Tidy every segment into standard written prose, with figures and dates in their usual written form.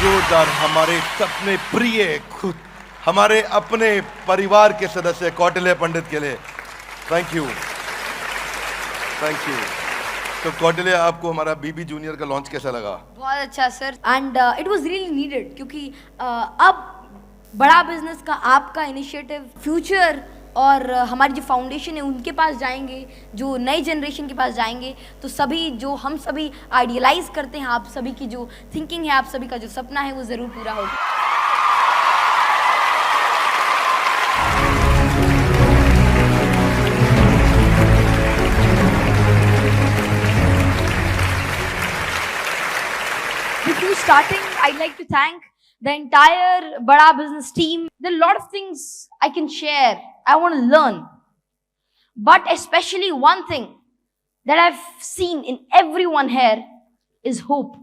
जोरदार हमारे सपने प्रिय खुद हमारे अपने परिवार के सदस्य कौटिल्य पंडित के लिए थैंक यू। तो कौटिल्य, आपको हमारा बीबी जूनियर का लॉन्च कैसा लगा? बहुत अच्छा sir, and it was really needed, क्योंकि अब बड़ा बिजनेस का आपका इनिशिएटिव फ्यूचर और हमारी जो फाउंडेशन है उनके पास जाएंगे, जो नई जनरेशन के पास जाएंगे, तो सभी जो हम सभी आइडियलाइज करते हैं, आप सभी की जो थिंकिंग है, आप सभी का जो सपना है, वो ज़रूर पूरा होगा। Before starting, I'd like to thank the entire Bada Business team. There are a lot of things I can share. I want to learn. But especially one thing that I've seen in everyone here is hope.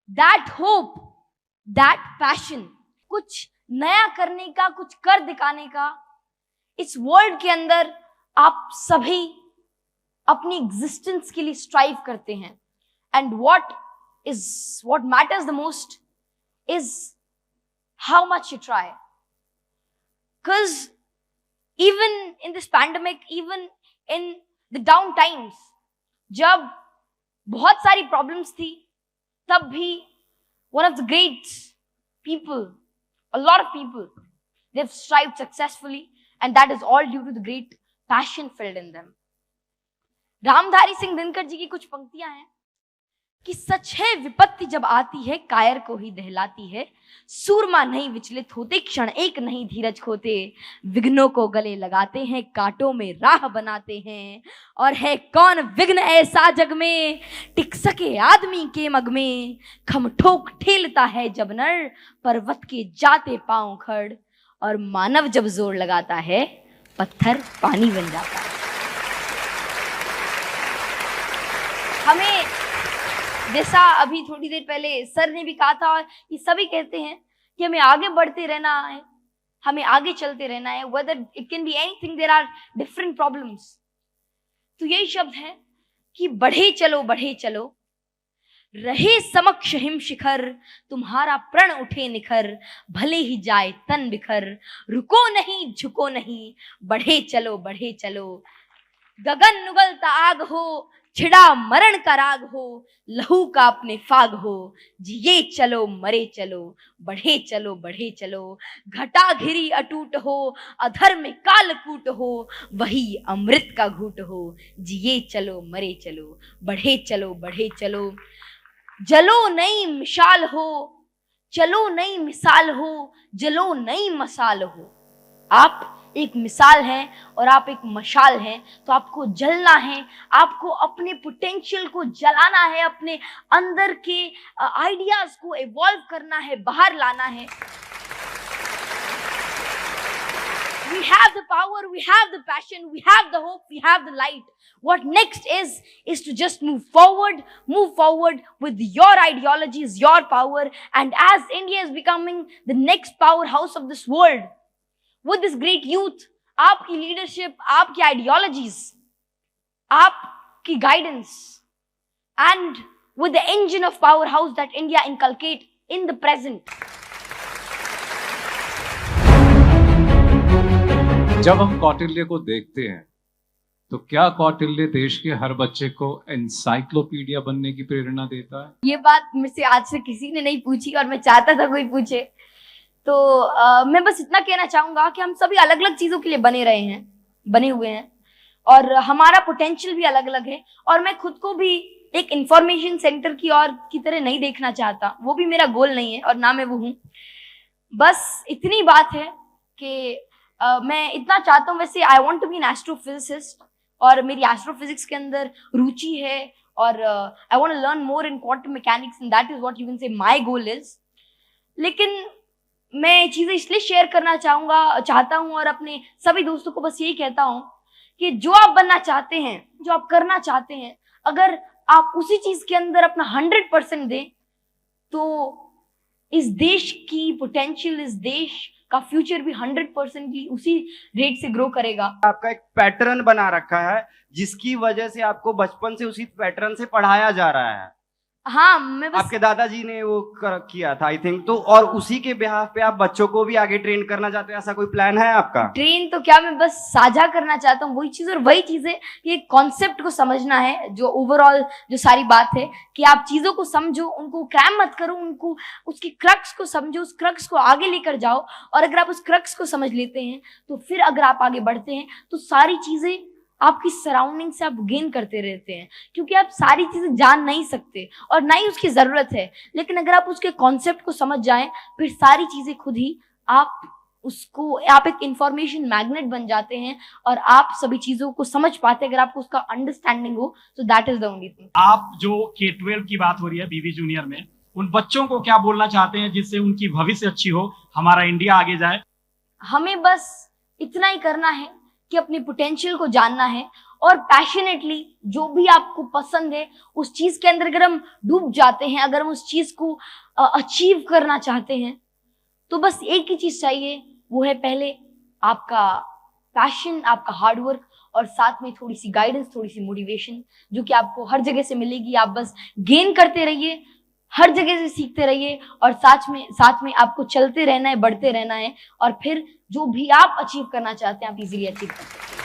That hope, that passion, कुछ नया करने का, कुछ कर दिखाने का, इस world के अंदर आप सभी अपनी एग्जिस्टेंस के लिए स्ट्राइव करते हैं. And what matters the most is how much you try. Because even in this pandemic, even in the down times, जब बहुत सारी problems थी, तब भी one of the great people, a lot of people, they've strived successfully, and that is all due to the great passion filled in them. Ramdhari Singh Dinkar ji की कुछ पंक्तियां हैं कि सच है विपत्ति जब आती है कायर को ही दहलाती है, सूरमा नहीं विचलित होते, क्षण एक नहीं धीरज खोते, विघ्नों को गले लगाते हैं, कांटों में राह बनाते हैं, और है कौन विघ्न ऐसा जग में टिक सके आदमी के मग में, खम ठोक ठेलता है जब नर पर्वत के जाते पांव खड़, और मानव जब जोर लगाता है पत्थर पानी बन जाता है. हमें जैसा अभी थोड़ी देर पहले सर ने भी कहा था, और ये सभी कहते हैं कि हमें आगे बढ़ते रहना है, हमें आगे चलते रहना है, whether it can be anything, there are different problems. तो यही शब्द है कि बढ़े चलो, रहे समक्ष हिम शिखर, तुम्हारा प्रण उठे निखर, भले ही जाए तन बिखर, रुको नहीं झुको नहीं, बढ़े चलो, गगन नुगलता आग हो, छिड़ा मरण का राग हो, लहू का अपने फाग हो, जिए चलो मरे चलो, बढ़े चलो, घटा घिरी अटूट हो, अधर में कालकूट हो, वही अमृत का घूट हो, जिए चलो मरे चलो, बढ़े चलो, जलो नई मिसाल हो, चलो नई मिसाल हो, जलो नई मसाल हो. आप एक मिसाल है और आप एक मशाल हैं, तो आपको जलना है, आपको अपने पोटेंशियल को जलाना है, अपने अंदर के आइडियाज को इवॉल्व करना है, बाहर लाना है. We have the power, we have the passion, we have the hope, we have the light. What next is to just move forward with your ideologies, your power, and as India is becoming the next powerhouse of this world, with this great youth, आपकी leadership, आपकी ideologies, आपकी guidance, and with the engine of powerhouse that India inculcate in the present. जब हम कौटिल्य को देखते हैं तो क्या कौटिल्य देश के हर बच्चे को एनसाइक्लोपीडिया बनने की प्रेरणा देता है? ये बात मुझसे आज से किसी ने नहीं पूछी और मैं चाहता था कोई पूछे. तो मैं बस इतना कहना चाहूंगा कि हम सभी अलग अलग चीजों के लिए बने हुए हैं, और हमारा पोटेंशियल भी अलग अलग है, और मैं खुद को भी एक इंफॉर्मेशन सेंटर की तरह नहीं देखना चाहता. वो भी मेरा गोल नहीं है और ना मैं वो हूँ. बस इतनी बात है कि मैं इतना चाहता हूँ. वैसे I want to be an astrophysicist, और मेरी एस्ट्रोफिजिक्स के अंदर रुचि है, और I want to learn more in quantum mechanics, and that is what you can say my goal is. लेकिन मैं चीजें इसलिए शेयर करना चाहता हूँ और अपने सभी दोस्तों को बस यही कहता हूँ कि जो आप बनना चाहते हैं, जो आप करना चाहते हैं, अगर आप उसी चीज के अंदर अपना 100% दें, तो इस देश की पोटेंशियल, इस देश का फ्यूचर भी 100% उसी रेट से ग्रो करेगा. आपका एक पैटर्न बना रखा है जिसकी वजह से आपको बचपन से उसी पैटर्न से पढ़ाया जा रहा है. हाँ, मैं बस आपके दादाजी ने वो किया था आई थिंक, तो और उसी के बिहाफ पे आप बच्चों को भी आगे ट्रेन करना चाहते हो, ऐसा कोई प्लान है आपका? ट्रेन तो क्या, मैं बस साझा करना चाहता हूँ वही चीज, और वही चीज है कि कॉन्सेप्ट को समझना है, जो ओवरऑल जो सारी बात है कि आप चीजों को समझो, उनको क्रैम मत करो, उनको उसकी क्रक्स को समझो, उस क्रक्स को आगे लेकर जाओ, और अगर आप उस क्रक्स को समझ लेते हैं तो फिर अगर आप आगे बढ़ते हैं तो सारी चीजें आपकी सराउंडिंग से आप गेन करते रहते हैं, क्योंकि आप सारी चीजें जान नहीं सकते और ना ही उसकी जरूरत है, लेकिन अगर आप उसके कॉन्सेप्ट को समझ जाएं फिर सारी चीजें खुद ही आप एक इंफॉर्मेशन मैग्नेट बन जाते हैं और आप सभी चीजों को समझ पाते हैं अगर आपको उसका अंडरस्टैंडिंग हो। So that is the only thing. आप जो K-12 की बात हो रही है बीवी जूनियर में, उन बच्चों को क्या बोलना चाहते हैं जिससे उनकी भविष्य अच्छी हो, हमारा इंडिया आगे जाए? हमें बस इतना ही करना है कि अपने पोटेंशियल को जानना है और पैशनेटली जो भी आपको पसंद है उस चीज के अंदर अगर हम डूब जाते हैं, अगर हम उस चीज को अचीव करना चाहते हैं तो बस एक ही चीज चाहिए, वो है पहले आपका पैशन, आपका हार्डवर्क और साथ में थोड़ी सी गाइडेंस, थोड़ी सी मोटिवेशन जो कि आपको हर जगह से मिलेगी। आप बस गेन करते रहिए, हर जगह से सीखते रहिए और साथ में आपको चलते रहना है, बढ़ते रहना है और फिर जो भी आप अचीव करना चाहते हैं आप इजीली अचीव कर सकते हैं।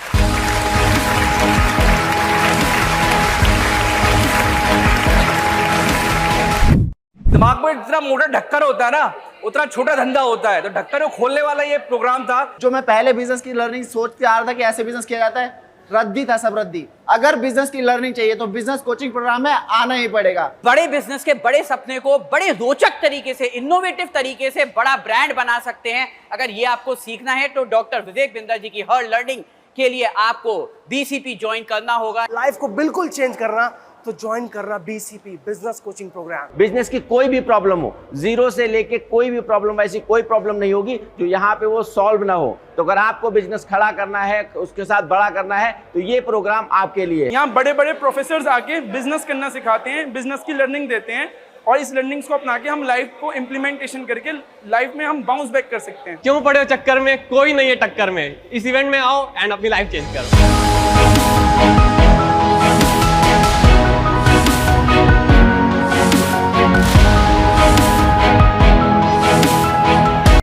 दिमाग में जितना मोटा ढक्कन होता है ना उतना छोटा धंधा होता है, तो ढक्कन को खोलने वाला ये प्रोग्राम था। जो मैं पहले बिजनेस की लर्निंग सोचते आ रहा था कि ऐसे बिजनेस किया जाता है, रद्दी था सब रद्दी। अगर बिजनेस की लर्निंग चाहिए तो बिजनेस कोचिंग प्रोग्राम में आना ही पड़ेगा। बड़े बिजनेस के बड़े सपने को बड़े रोचक तरीके से, इनोवेटिव तरीके से बड़ा ब्रांड बना सकते हैं। अगर ये आपको सीखना है तो डॉक्टर विवेक बिंदर जी की हर लर्निंग के लिए आपको बीसीपी ज्वाइन करना होगा। लाइफ को बिल्कुल चेंज करना तो ज्वाइन करना BCP business coaching program. Business की कोई भी प्रॉब्लम हो, जीरो से लेके कोई भी प्रॉब्लम, ऐसी कोई प्रॉब्लम नहीं होगी जो यहाँ पे वो सॉल्व ना हो। तो अगर आपको बिजनेस खड़ा करना है, उसके साथ बड़ा करना है, तो ये प्रोग्राम आपके लिए। यहाँ बड़े बड़े प्रोफेसर्स आके बिजनेस करना सिखाते हैं, बिजनेस की लर्निंग देते हैं और इस लर्निंग्स को अपना के हम लाइफ को इम्प्लीमेंटेशन करके लाइफ में हम बाउंस बैक कर सकते हैं। क्यों पड़े हो चक्कर में, कोई नहीं है टक्कर में। इस इवेंट में आओ एंड अपनी लाइफ चेंज करो।